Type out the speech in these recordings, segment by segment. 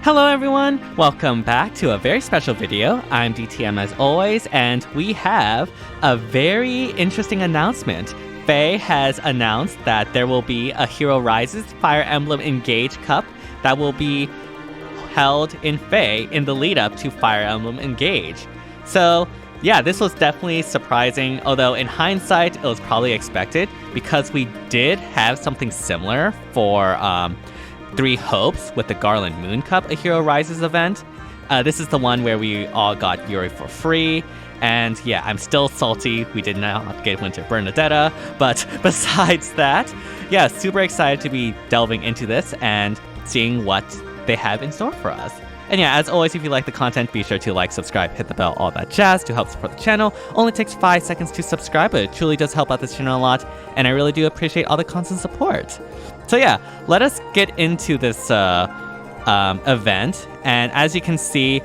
Hello everyone, welcome back to a very special video. I'm DTM as always, and we have a very interesting announcement. FEH has announced that there will be a Hero Rises Fire Emblem Engage Cup that will be held in FEH in the lead up to Fire Emblem Engage. So yeah, this was definitely surprising, although in hindsight it was probably expected because we did have something similar for Three Hopes with the Garland Moon Cup, a Hero Rises event. This is the one where we all got Yuri for free, and yeah, I'm still salty we did not get Winter Bernadetta, but besides that, yeah, super excited to be delving into this and seeing what they have in store for us. And yeah, as always, if you like the content, be sure to like, subscribe, hit the bell, all that jazz to help support the channel. Only takes 5 seconds to subscribe, but it truly does help out this channel a lot, and I really do appreciate all the constant support. So yeah, let us get into this event, and as you can see,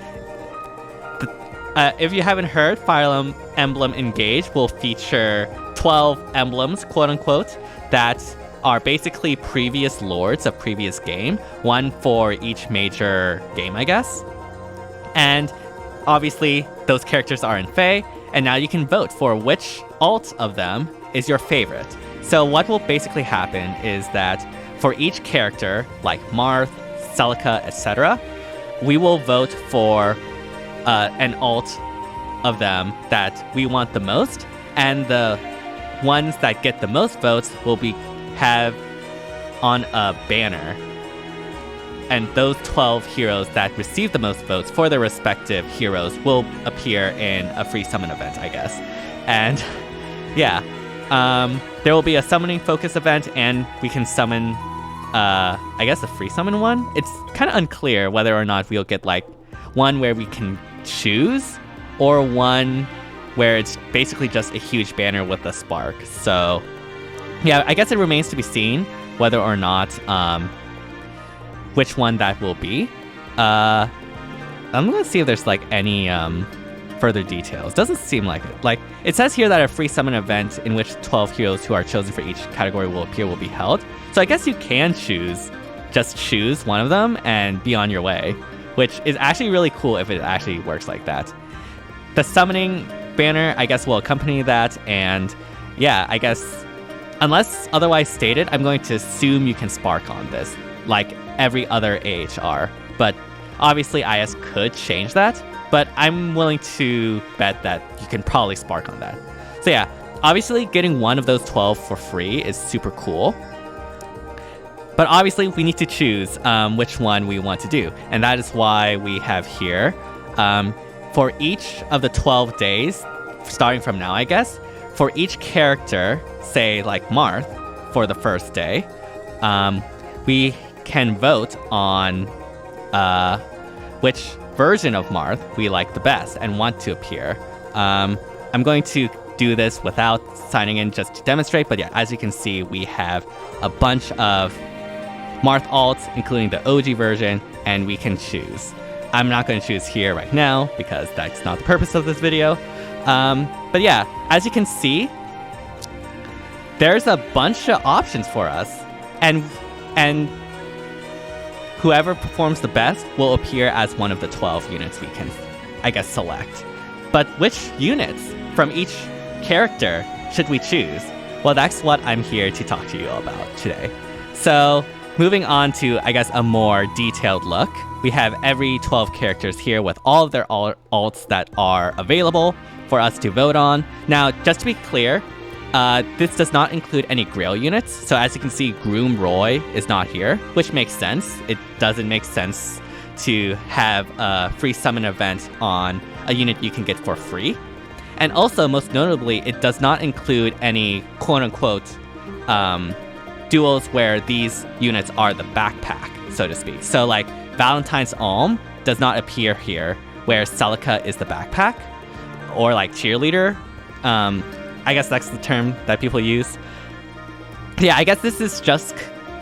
if you haven't heard, Fire Emblem Engage will feature 12 emblems, quote-unquote, that are basically previous lords of previous game, one for each major game, I guess. And obviously, those characters are in FEH, and now you can vote for which alt of them is your favorite. So what will basically happen is that for each character, like Marth, Celica, etc., we will vote for an alt of them that we want the most, and the ones that get the most votes will have on a banner, and those 12 heroes that receive the most votes for their respective heroes will appear in a free summon event, I guess. And yeah, there will be a summoning focus event, and we can summon, I guess, a free summon one. It's kind of unclear whether or not we'll get like one where we can choose, or one where it's basically just a huge banner with a spark. So yeah, I guess it remains to be seen whether or not which one that will be. I'm gonna see if there's like any further details. Doesn't seem like it. Like, it says here that a free summon event in which 12 heroes who are chosen for each category will appear will be held. So I guess you can just choose one of them and be on your way, which is actually really cool if it actually works like that. The summoning banner, I guess, will accompany that, and yeah, I guess, unless otherwise stated, I'm going to assume you can spark on this, like every other AHR. But obviously IS could change that, but I'm willing to bet that you can probably spark on that. So yeah, obviously getting one of those 12 for free is super cool. But obviously we need to choose which one we want to do. And that is why we have here, for each of the 12 days, starting from now, I guess, for each character, say like Marth, for the first day, we can vote on which version of Marth we like the best and want to appear. I'm going to do this without signing in just to demonstrate, but yeah, as you can see, we have a bunch of Marth alts, including the OG version, and we can choose. I'm not going to choose here right now because that's not the purpose of this video. But yeah, as you can see, there's a bunch of options for us, and whoever performs the best will appear as one of the 12 units we can, I guess, select. But which units from each character should we choose? Well, that's what I'm here to talk to you about today. So, moving on to, I guess, a more detailed look, we have every 12 characters here with all of their alts that are available for us to vote on. Now, just to be clear, this does not include any Grail units. So as you can see, Groom Roy is not here, which makes sense. It doesn't make sense to have a free summon event on a unit you can get for free. And also, most notably, it does not include any quote-unquote duels where these units are the backpack, so to speak. So like Valentine's Alm does not appear here, where Celica is the backpack, or like cheerleader. I guess that's the term that people use. Yeah, I guess this is just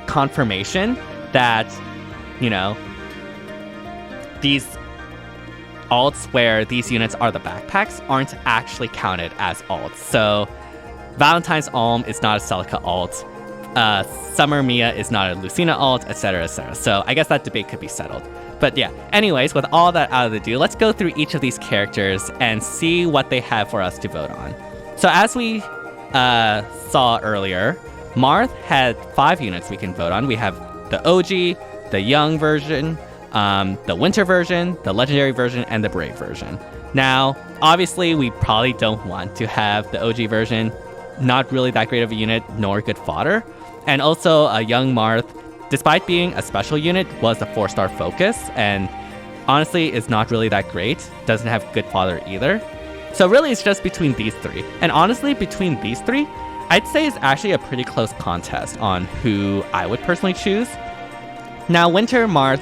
confirmation that, you know, these alts where these units are the backpacks aren't actually counted as alts. So Valentine's Alm is not a Celica alt. Summer Mia is not a Lucina alt, etc., etc. So I guess that debate could be settled. But yeah, anyways, with all that out of the do, let's go through each of these characters and see what they have for us to vote on. So as we saw earlier, Marth had 5 units we can vote on. We have the OG, the Young version, the Winter version, the Legendary version, and the Brave version. Now, obviously, we probably don't want to have the OG version. Not really that great of a unit, nor good fodder. And also, a Young Marth, despite being a special unit, was a 4-star focus, and honestly is not really that great. Doesn't have good fodder either. So really, it's just between these 3. And honestly, between these 3, I'd say it's actually a pretty close contest on who I would personally choose. Now, Winter Marth,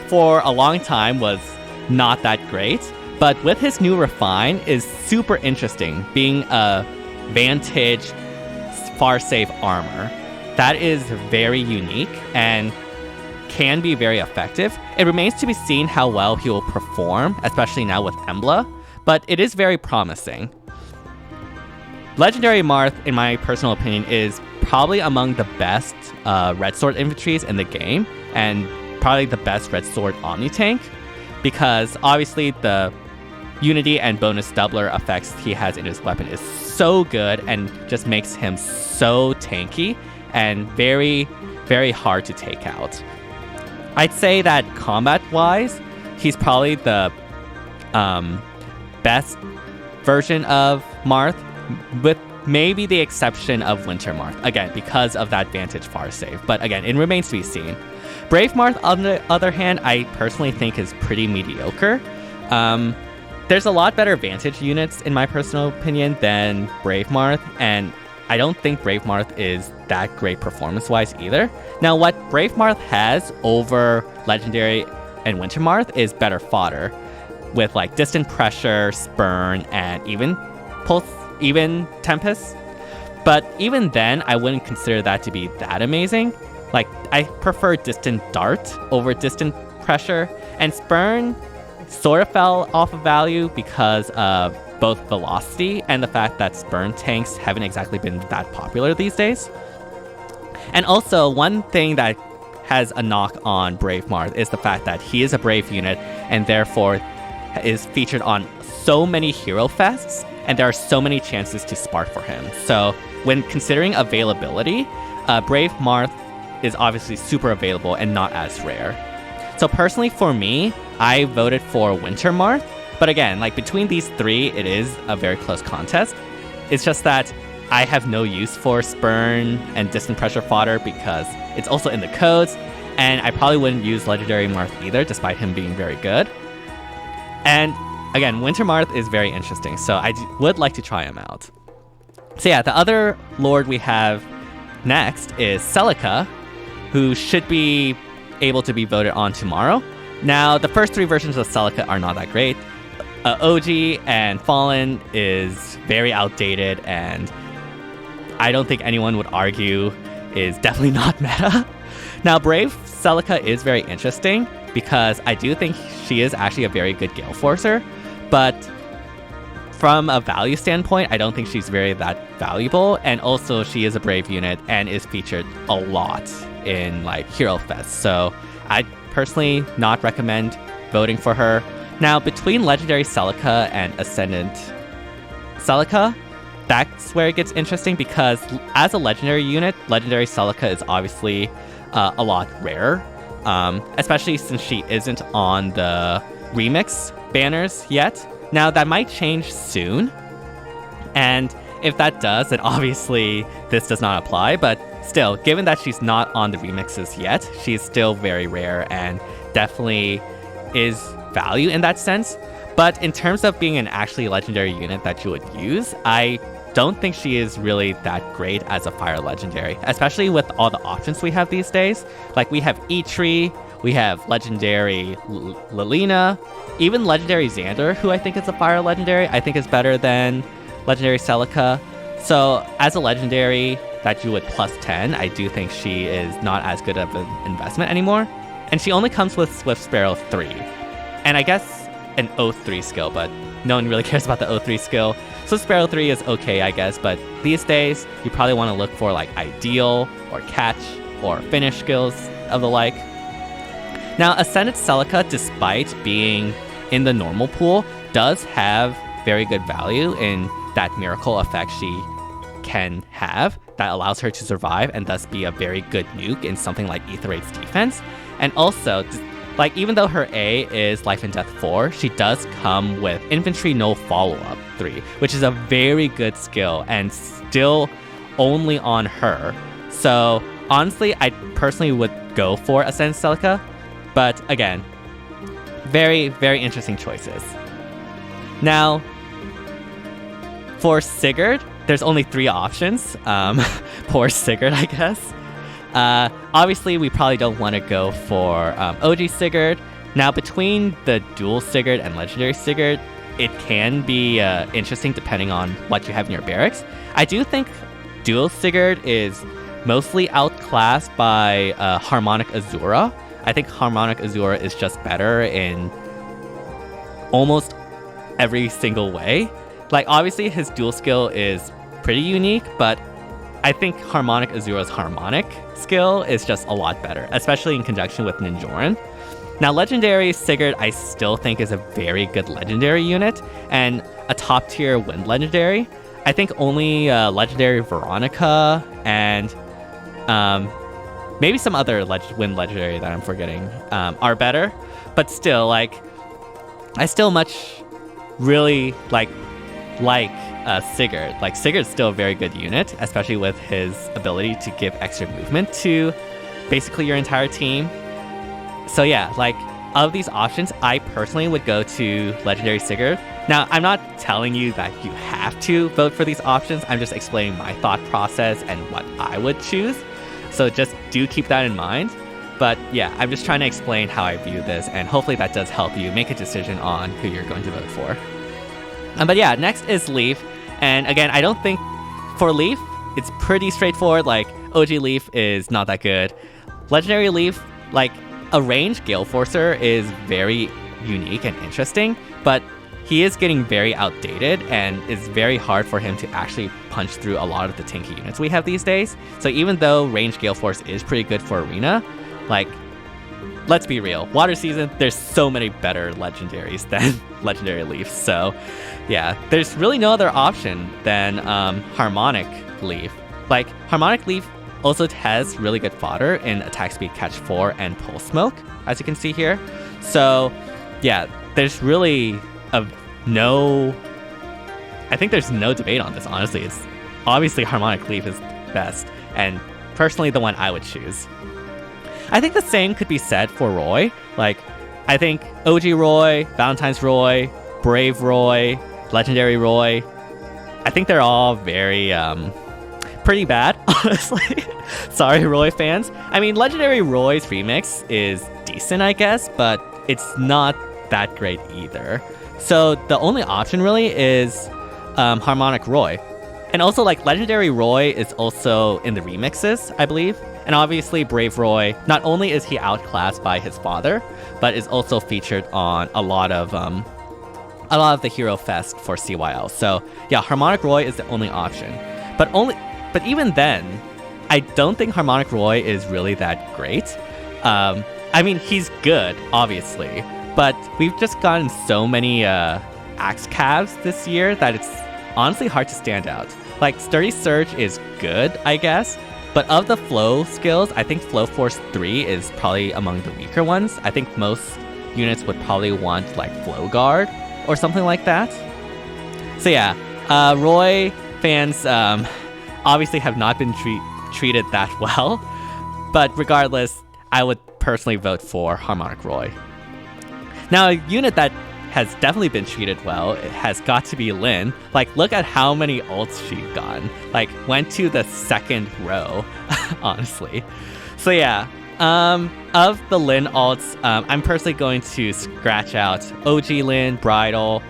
for a long time, was not that great, but with his new Refine is super interesting, being a Vantage far-save armor. That is very unique and can be very effective. It remains to be seen how well he will perform, especially now with Emblem, but it is very promising. Legendary Marth, in my personal opinion, is probably among the best Red Sword infantries in the game, and probably the best Red Sword Omni tank, because obviously the Unity and bonus doubler effects he has in his weapon is so good and just makes him so tanky and very, very hard to take out. I'd say that combat-wise, he's probably the best version of Marth, with maybe the exception of Winter Marth, again, because of that Vantage far save. But again, it remains to be seen. Brave Marth, on the other hand, I personally think is pretty mediocre. There's a lot better Vantage units, in my personal opinion, than Brave Marth, and I don't think Brave Marth is that great performance-wise either. Now, what Brave Marth has over Legendary and Winter Marth is better fodder, with like Distant Pressure, Spurn, and even Pulse, even Tempest. But even then, I wouldn't consider that to be that amazing. Like, I prefer Distant Dart over Distant Pressure, and Spurn sort of fell off of value because of both velocity and the fact that Spurn tanks haven't exactly been that popular these days. And also, one thing that has a knock on Brave Marth is the fact that he is a Brave unit and therefore is featured on so many Hero Fests, and there are so many chances to spark for him. So when considering availability, Brave Marth is obviously super available and not as rare. So personally for me, I voted for Winter Marth, but again, like between these 3, it is a very close contest. It's just that I have no use for Spurn and Distant Pressure fodder because it's also in the codes, and I probably wouldn't use Legendary Marth either, despite him being very good. And again, Winter Marth is very interesting, so I would like to try him out. So yeah, the other Lord we have next is Celica, who should be able to be voted on tomorrow. Now, the first 3 versions of Celica are not that great. OG and Fallen is very outdated, and I don't think anyone would argue is definitely not meta. Now, Brave Celica is very interesting because I do think she is actually a very good Gale Forcer, but from a value standpoint, I don't think she's very that valuable, and also she is a Brave unit and is featured a lot in like Hero Fest, so I'd personally not recommend voting for her. Now, between Legendary Celica and Ascendant Celica, that's where it gets interesting because as a Legendary unit, Legendary Celica is obviously a lot rarer, especially since she isn't on the remix banners yet. Now, that might change soon, and if that does, then obviously this does not apply, but still, given that she's not on the remixes yet, she's still very rare and definitely is value in that sense. But in terms of being an actually legendary unit that you would use, I don't think she is really that great as a fire legendary, especially with all the options we have these days. Like, we have E-Tree, we have legendary Lilina, even legendary Xander, who I think is a fire legendary, I think is better than legendary Celica. So as a legendary that you would plus 10, I do think she is not as good of an investment anymore. And she only comes with Swift Sparrow 3. And I guess an O3 skill, but no one really cares about the O3 skill. So Sparrow 3 is okay, I guess, but these days, you probably want to look for like Ideal, or Catch, or Finish skills of the like. Now, Ascended Celica, despite being in the normal pool, does have very good value in that miracle effect she can have that allows her to survive and thus be a very good nuke in something like Aether Raid's defense. And also, like, even though her A is Life and Death 4, she does come with Infantry No Follow-Up 3, which is a very good skill and still only on her. So, honestly, I personally would go for Ascended Celica, but again, very, very interesting choices. Now, for Sigurd, there's only 3 options. Poor Sigurd, I guess. Obviously, we probably don't want to go for OG Sigurd. Now, between the dual Sigurd and legendary Sigurd, it can be interesting depending on what you have in your barracks. I do think dual Sigurd is mostly outclassed by Harmonic Azura. I think Harmonic Azura is just better in almost every single way. Like, obviously, his dual skill is pretty unique, but I think Harmonic Azura's Harmonic skill is just a lot better, especially in conjunction with Ninjoran. Now, Legendary Sigurd, I still think is a very good Legendary unit, and a top-tier Wind Legendary. I think only Legendary Veronica and maybe some other Wind Legendary that I'm forgetting are better, but still, like, I still much really like Sigurd. Like, Sigurd's still a very good unit, especially with his ability to give extra movement to basically your entire team. So yeah, like, of these options, I personally would go to Legendary Sigurd. Now, I'm not telling you that you have to vote for these options. I'm just explaining my thought process and what I would choose. So just do keep that in mind. But yeah, I'm just trying to explain how I view this, and hopefully that does help you make a decision on who you're going to vote for. But yeah, next is Leif. And again, I don't think for Leif, it's pretty straightforward. Like, OG Leif is not that good. Legendary Leif, like, a ranged Gale Forcer is very unique and interesting, but he is getting very outdated and it's very hard for him to actually punch through a lot of the tanky units we have these days. So even though ranged Gale Force is pretty good for Arena, like, let's be real, Water Season, there's so many better legendaries than Legendary Leaf. So yeah, there's really no other option than Harmonic Leaf. Like, Harmonic Leaf also has really good fodder in Attack Speed Catch 4 and Pulse Smoke, as you can see here. So yeah, there's really I think there's no debate on this, honestly. It's obviously Harmonic Leaf is best, and personally the one I would choose. I think the same could be said for Roy. Like, I think OG Roy, Valentine's Roy, Brave Roy, Legendary Roy, I think they're all very, pretty bad, honestly. Sorry, Roy fans. I mean, Legendary Roy's remix is decent, I guess, but it's not that great either. So the only option really is Harmonic Roy. And also, like, Legendary Roy is also in the remixes, I believe. And obviously, Brave Roy, not only is he outclassed by his father, but is also featured on a lot of the Hero Fest for CYL. So yeah, Harmonic Roy is the only option. But even then, I don't think Harmonic Roy is really that great. I mean, he's good, obviously, but we've just gotten so many Axe Cavs this year that it's honestly hard to stand out. Like, Sturdy Surge is good, I guess, but of the flow skills, I think Flow Force 3 is probably among the weaker ones. I think most units would probably want, like, Flow Guard or something like that. So yeah, Roy fans obviously have not been treated that well, but regardless, I would personally vote for Harmonic Roy. Now, a unit that has definitely been treated well, it has got to be Lyn. Like, look at how many ults she's gotten. Like, went to the second row, honestly. So yeah, of the Lyn ults, I'm personally going to scratch out OG Lyn, Bridal,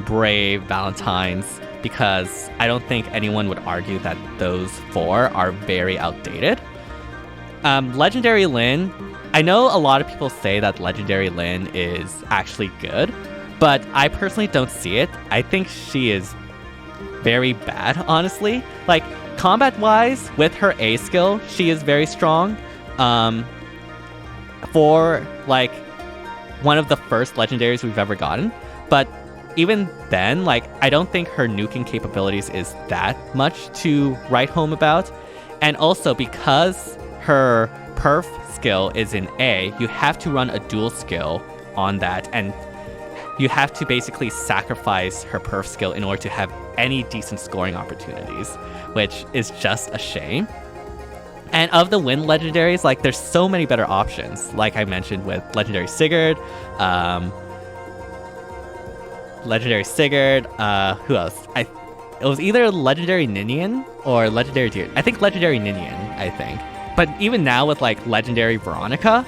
Brave, Valentine's, because I don't think anyone would argue that those 4 are very outdated. Legendary Lyn, I know a lot of people say that Legendary Lyn is actually good, but I personally don't see it. I think she is very bad, honestly. Like, combat-wise, with her A skill, she is very strong. For, like, one of the first legendaries we've ever gotten. But even then, like, I don't think her nuking capabilities is that much to write home about. And also, because her perf skill is in A, you have to run a dual skill on that, and you have to basically sacrifice her perf skill in order to have any decent scoring opportunities, which is just a shame. And of the Lyn legendaries, like, there's so many better options. Like I mentioned with legendary Sigurd, who else? It was either legendary Ninian or legendary Deer. I think legendary Ninian, I think. But even now with, like, legendary Veronica,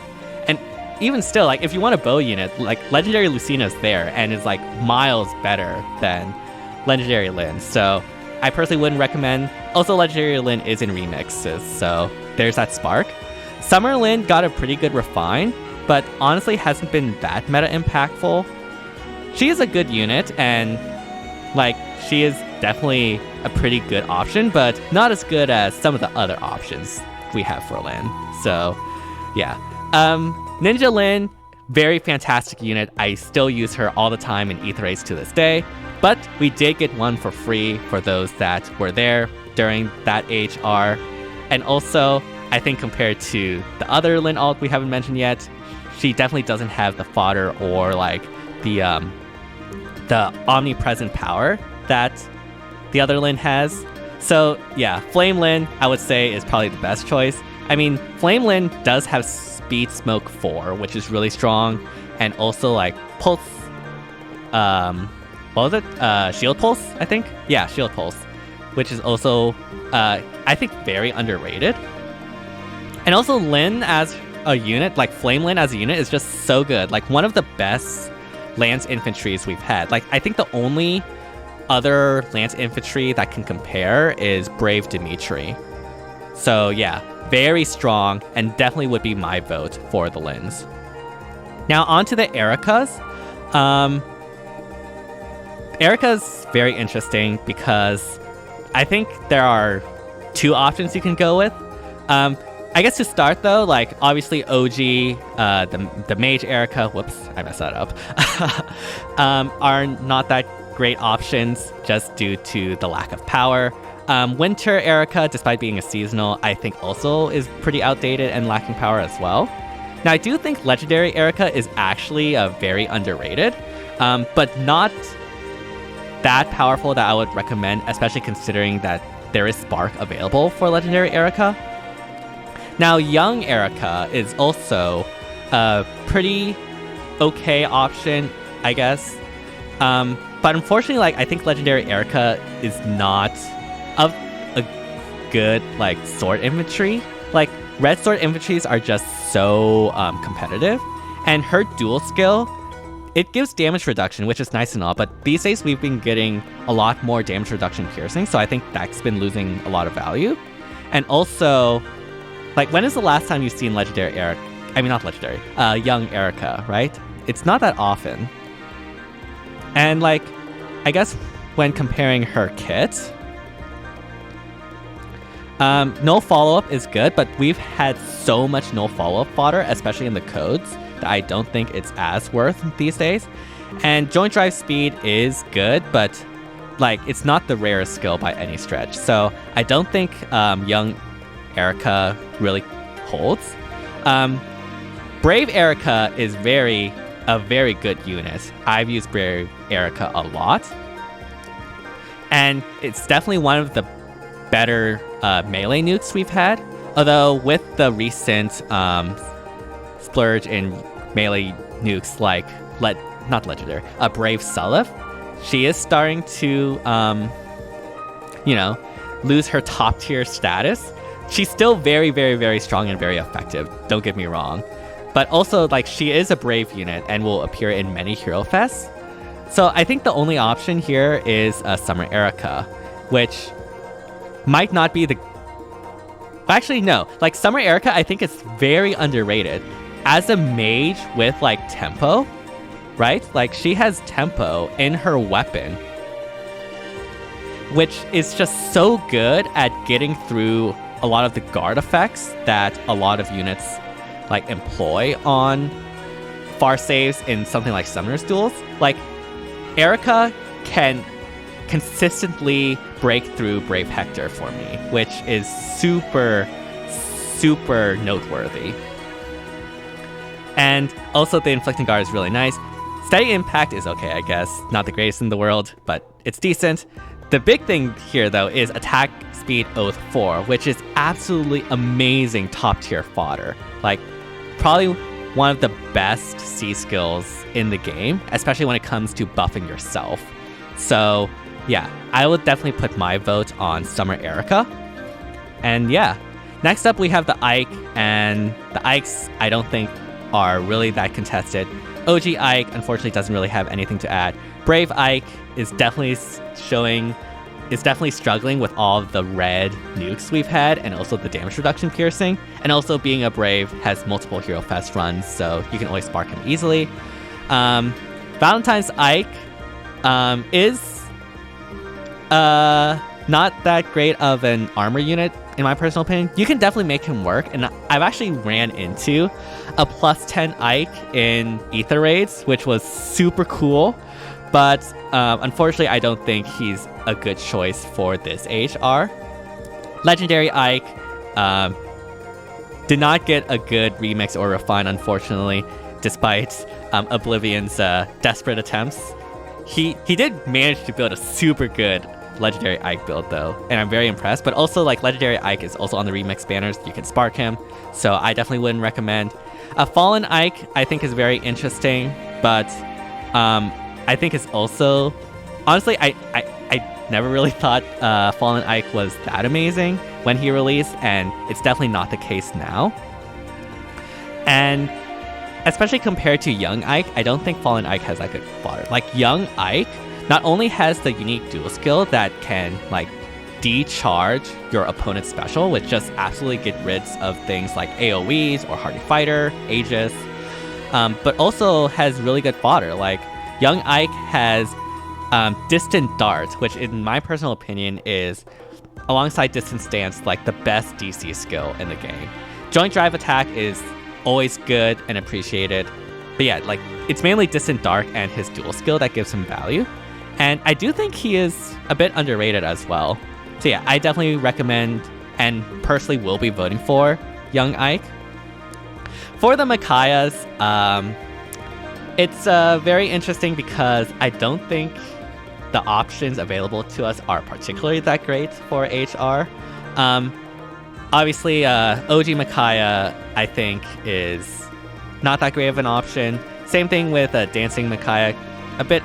and even still, like, if you want a bow unit, like, legendary Lucina's there and is, like, miles better than legendary Lyn. So I personally wouldn't recommend. Also, legendary Lyn is in remixes, so there's that spark. Summer Lyn got a pretty good refine, but honestly hasn't been that meta impactful. She is a good unit, and, like, she is definitely a pretty good option, but not as good as some of the other options we have for Lyn. So, yeah. Ninja Lyn, very fantastic unit. I still use her all the time in Ether Race to this day. But we did get one for free for those that were there during that AHR. And also, I think compared to the other Lyn alt we haven't mentioned yet, she definitely doesn't have the fodder or, like, the omnipresent power that the other Lyn has. So yeah, Flame Lyn, I would say, is probably the best choice. I mean, Flame Lyn does have Speed Smoke 4, which is really strong, and also, like, Pulse, what was it? Shield Pulse, I think? Yeah, Shield Pulse, which is also, I think, very underrated. And also Lyn as a unit, like Flame Lyn as a unit, is just so good. Like, one of the best Lance Infantries we've had. Like, I think the only other Lance Infantry that can compare is Brave Dimitri. So yeah, very strong, and definitely would be my vote for the Lyns. Now on to the Eirikas. Eirika's very interesting because I think there are two options you can go with. I guess to start though, like, obviously OG, the Mage Eirika, whoops, I messed that up, are not that great options just due to the lack of power. Winter Eirika, despite being a seasonal, I think also is pretty outdated and lacking power as well. Now I do think Legendary Eirika is actually very underrated, but not that powerful that I would recommend, especially considering that there is Spark available for Legendary Eirika. Now, Young Eirika is also a pretty okay option, I guess. But unfortunately, like, I think Legendary Eirika is not of a good, like, sword infantry. Like, red sword infantries are just so competitive, and her dual skill, it gives damage reduction, which is nice and all, but these days we've been getting a lot more damage reduction piercing, so I think that's been losing a lot of value. And also, like, when is the last time you've seen Legendary Eirika? I mean, not Legendary, Young Eirika, right? It's not that often. And, like, I guess when comparing her kit, no follow-up is good, but we've had so much no follow-up fodder, especially in the codes, that I don't think it's as worth these days. And Joint Drive Speed is good, but, like, it's not the rarest skill by any stretch. So I don't think Young Eirika really holds. Brave Eirika is a very good unit. I've used Brave Eirika a lot. And it's definitely one of the better melee nukes we've had. Although with the recent splurge in melee nukes like, not legendary, Brave Sulliv, she is starting to, lose her top tier status. She's still very, very, very strong and very effective, don't get me wrong. But also, like, she is a brave unit and will appear in many Hero Fests. So I think the only option here is Summer Eirika, which might not be the... Actually, no. Like, Summer Eirika, I think it's very underrated. As a mage with, like, tempo, right? Like, she has tempo in her weapon, which is just so good at getting through a lot of the guard effects that a lot of units like employ on far saves in something like Summoner's Duels. Like, Eirika can consistently break through Brave Hector for me, which is super, super noteworthy. And also the Inflicting Guard is really nice. Steady Impact is okay, I guess. Not the greatest in the world, but it's decent. The big thing here, though, is Attack Speed Oath 4, which is absolutely amazing top-tier fodder. Like, probably one of the best C skills in the game, especially when it comes to buffing yourself. So, yeah, I would definitely put my vote on Summer Eirika. And yeah, next up we have the Ike, and the Ikes I don't think are really that contested. OG Ike, unfortunately, doesn't really have anything to add. Brave Ike is definitely struggling with all the red nukes we've had, and also the damage reduction piercing. And also, being a Brave has multiple Hero Fest runs, so you can always spark him easily. Valentine's Ike is not that great of an armor unit, in my personal opinion. You can definitely make him work, and I've actually ran into a plus 10 Ike in Ether Raids, which was super cool. But unfortunately, I don't think he's a good choice for this AHR. Legendary Ike did not get a good remix or refine, unfortunately, despite Oblivion's desperate attempts. He did manage to build a super good Legendary Ike build, though, and I'm very impressed. But also, like, Legendary Ike is also on the remix banners. You can spark him, so I definitely wouldn't recommend. Fallen Ike, I think, is very interesting, but I think it's also... Honestly, I never really thought Fallen Ike was that amazing when he released, and it's definitely not the case now. And especially compared to Young Ike, I don't think Fallen Ike has that good fodder. Like, Young Ike not only has the unique dual skill that can, like, decharge your opponent's special, which just absolutely get rid of things like AoEs or Hardy Fighter, Aegis, but also has really good fodder. Like, Young Ike has Distant Dart, which in my personal opinion is, alongside Distant Stance, like the best DC skill in the game. Joint Drive Attack is always good and appreciated, but yeah, like, it's mainly Distant Dark and his dual skill that gives him value. And I do think he is a bit underrated as well. So yeah, I definitely recommend and personally will be voting for Young Ike. For the Micaiahs, it's very interesting because I don't think the options available to us are particularly that great for HR. Obviously, OG Micaiah, I think, is not that great of an option. Same thing with Dancing Micaiah, a bit,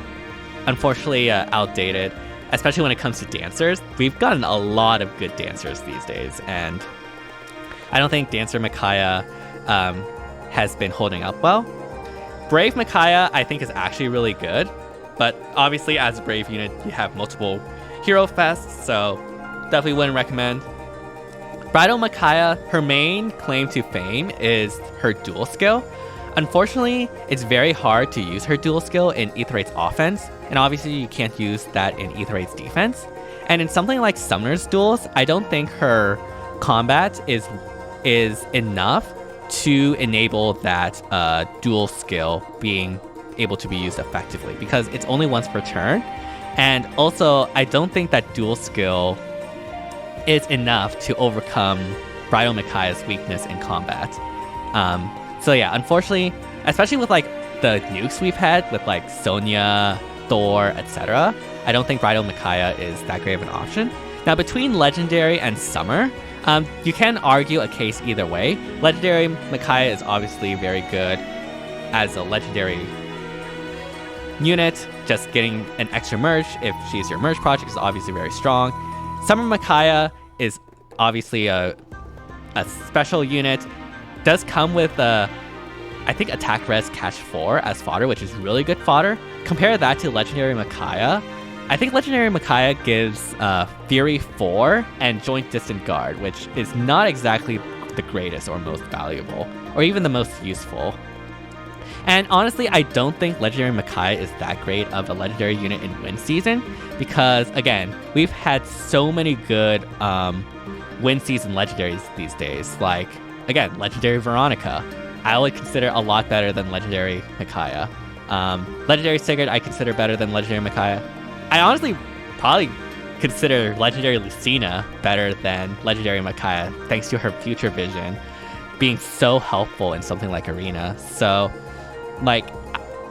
unfortunately, outdated, especially when it comes to dancers. We've gotten a lot of good dancers these days, and I don't think Dancer Micaiah has been holding up well. Brave Micaiah, I think, is actually really good, but obviously, as a Brave unit, you have multiple Hero Fests, so definitely wouldn't recommend. Bridal Micaiah, her main claim to fame is her dual skill. Unfortunately, it's very hard to use her dual skill in Aetherite's offense, and obviously you can't use that in Aetherite's defense. And in something like Summoner's Duels, I don't think her combat is enough to enable that dual skill being able to be used effectively, because it's only once per turn. And also, I don't think that dual skill is enough to overcome Bridal Micaiah's weakness in combat. So yeah, unfortunately, especially with like the nukes we've had with like Sonya, Thor, etc., I don't think Bridal Micaiah is that great of an option. Now, between Legendary and Summer, you can argue a case either way. Legendary Micaiah is obviously very good as a Legendary unit. Just getting an extra merge if she's your merge project is obviously very strong. Summer Micaiah is obviously a special unit. Does come with I think Attack Res Catch 4 as fodder, which is really good fodder. Compare that to Legendary Micaiah. I think Legendary Micaiah gives Fury 4 and Joint Distant Guard, which is not exactly the greatest or most valuable, or even the most useful. And honestly, I don't think Legendary Micaiah is that great of a legendary unit in win season because, again, we've had so many good win season legendaries these days. Like, again, Legendary Veronica, I would consider a lot better than Legendary Micaiah. Legendary Sigurd, I consider better than Legendary Micaiah. I honestly probably consider Legendary Lucina better than Legendary Micaiah, thanks to her future vision being so helpful in something like Arena. So, like,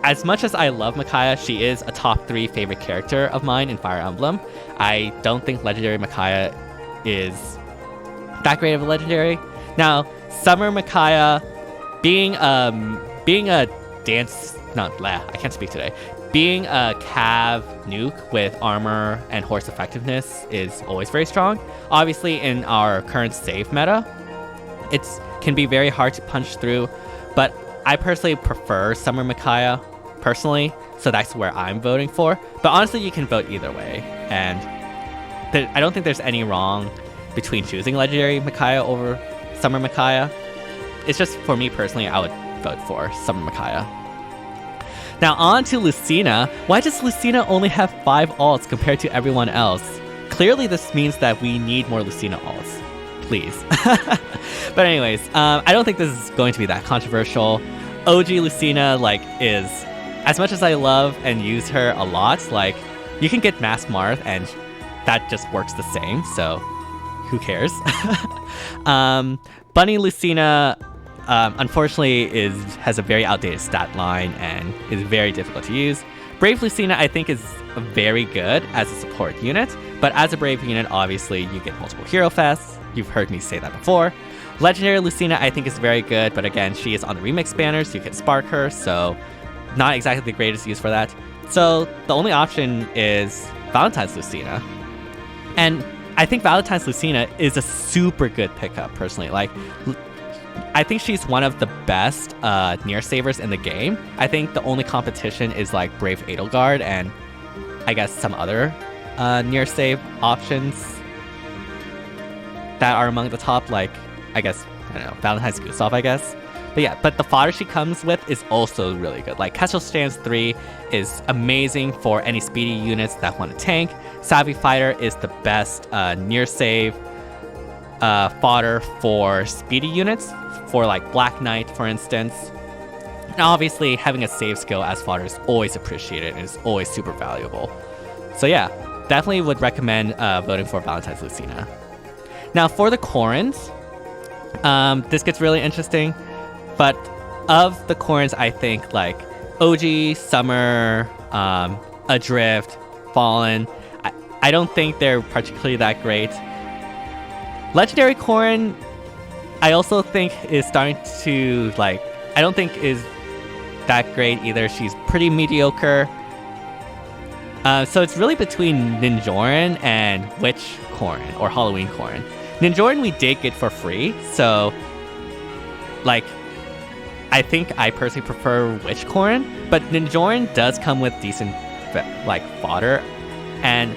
as much as I love Micaiah, she is a top 3 favorite character of mine in Fire Emblem. I don't think Legendary Micaiah is that great of a legendary. Now, Summer Micaiah, being a dance, I can't speak today. Being a Cav nuke with armor and horse effectiveness is always very strong. Obviously, in our current save meta, it can be very hard to punch through, but I personally prefer Summer Micaiah, personally, so that's where I'm voting for. But honestly, you can vote either way, and I don't think there's any wrong between choosing Legendary Micaiah over Summer Micaiah. It's just, for me personally, I would vote for Summer Micaiah. Now on to Lucina. Why does Lucina only have 5 alts compared to everyone else? Clearly this means that we need more Lucina alts. Please. But anyways, I don't think this is going to be that controversial. OG Lucina, like, is, as much as I love and use her a lot, like, you can get Mass Marth and that just works the same, so who cares? Bunny Lucina, unfortunately, has a very outdated stat line and is very difficult to use. Brave Lucina, I think, is very good as a support unit, but as a Brave unit, obviously, you get multiple hero fests. You've heard me say that before. Legendary Lucina, I think, is very good, but again, she is on the remix banner, so you can spark her, so not exactly the greatest use for that. So the only option is Valentine's Lucina. And I think Valentine's Lucina is a super good pickup, personally. Like, I think she's one of the best near savers in the game. I think the only competition is like Brave Edelgard and I guess some other near save options that are among the top, like, I guess, I don't know, Valentine's Gustav, I guess. But yeah, but the fodder she comes with is also really good. Like, Kestrel Stance 3 is amazing for any speedy units that want to tank. Savvy Fighter is the best near save fodder for speedy units, for like Black Knight, for instance. And obviously, having a save skill as fodder is always appreciated and is always super valuable. So yeah, definitely would recommend voting for Valentine's Lucina. Now for the Corrins, this gets really interesting, but of the Corrins, I think like OG, Summer, Adrift, Fallen, I don't think they're particularly that great. Legendary Corrin, I also think is starting to, like, I don't think is that great either. She's pretty mediocre. So it's really between Ninjorin and Witch Corrin, or Halloween Corrin. Ninjorin we did get for free, so, like, I think I personally prefer Witch Corrin, but Ninjorin does come with decent, like, fodder. And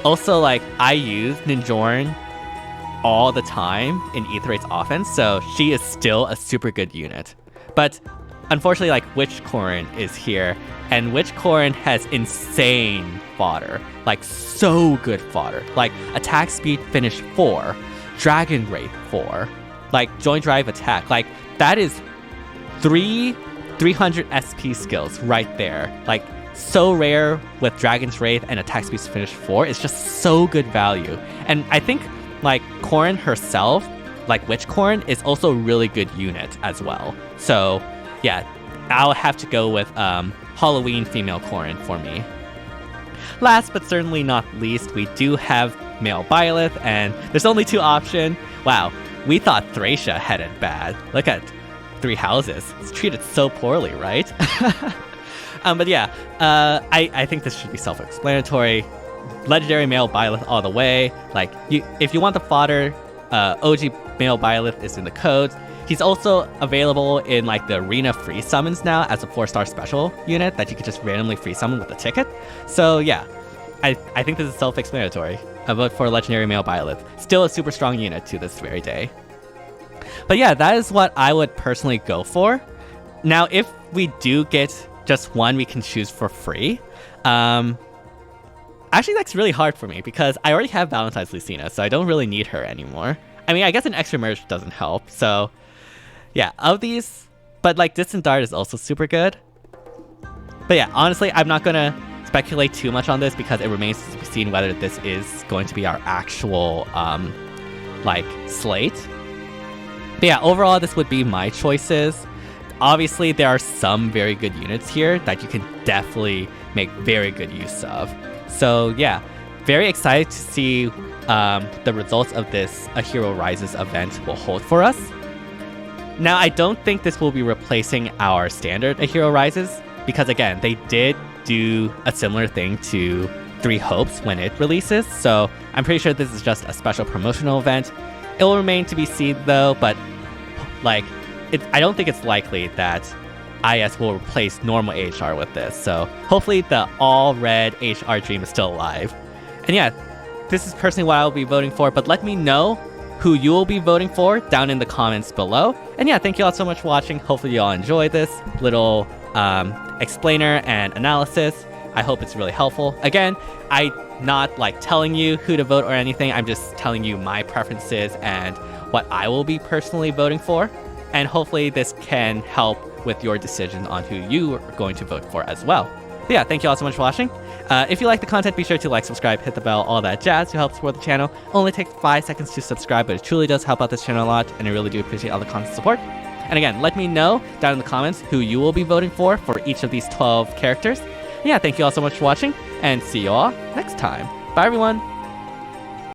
also, like, I use Ninjorin all the time in Aetherite's offense, so she is still a super good unit. But unfortunately, like, Witch Corrin is here, and Witch Corrin has insane fodder, like so good fodder, like attack speed finish 4, Dragon Wraith 4, like joint drive attack, like that is 300 SP skills right there, like so rare with Dragon's Wraith and attack speed finish 4. It's just so good value. And I think like Corrin herself, like Witch Corrin, is also a really good unit as well. So yeah, I'll have to go with Halloween female Corrin for me. Last but certainly not least, we do have male Byleth, and there's only 2 options. Wow, we thought Thracia had it bad. Look at 3 houses. It's treated so poorly, right? But yeah, I think this should be self-explanatory. Legendary male Byleth all the way. Like, if you want the fodder, OG male Byleth is in the codes. He's also available in like the arena free summons now as a 4-star special unit that you could just randomly free summon with a ticket. So yeah, I think this is self-explanatory. I vote for legendary male Byleth. Still a super strong unit to this very day. But yeah, that is what I would personally go for. Now, if we do get just one we can choose for free, actually that's really hard for me because I already have Valentine's Lucina, so I don't really need her anymore. I mean, I guess an extra merge doesn't help, so yeah, of these, but like Distant Dart is also super good. But yeah, honestly, I'm not gonna speculate too much on this because it remains to be seen whether this is going to be our actual like slate. But yeah, overall this would be my choices. Obviously there are some very good units here that you can definitely make very good use of. So yeah, very excited to see the results of this A Hero Rises event will hold for us. Now I don't think this will be replacing our standard A Hero Rises, because again, they did do a similar thing to Three Hopes when it releases, so I'm pretty sure this is just a special promotional event. It will remain to be seen though, but like, I don't think it's likely that IS will replace normal AHR with this, so hopefully the all-red AHR dream is still alive. And yeah, this is personally what I'll be voting for, but let me know who you will be voting for down in the comments below. And yeah, thank you all so much for watching. Hopefully you all enjoyed this little explainer and analysis. I hope it's really helpful. Again, I'm not like telling you who to vote or anything. I'm just telling you my preferences and what I will be personally voting for. And hopefully this can help with your decision on who you are going to vote for as well. But yeah, thank you all so much for watching. If you like the content, be sure to like, subscribe, hit the bell, all that jazz to help support the channel. Only takes 5 seconds to subscribe, but it truly does help out this channel a lot, and I really do appreciate all the constant support. And again, let me know down in the comments who you will be voting for each of these 12 characters. And yeah, thank you all so much for watching, and see you all next time. Bye everyone!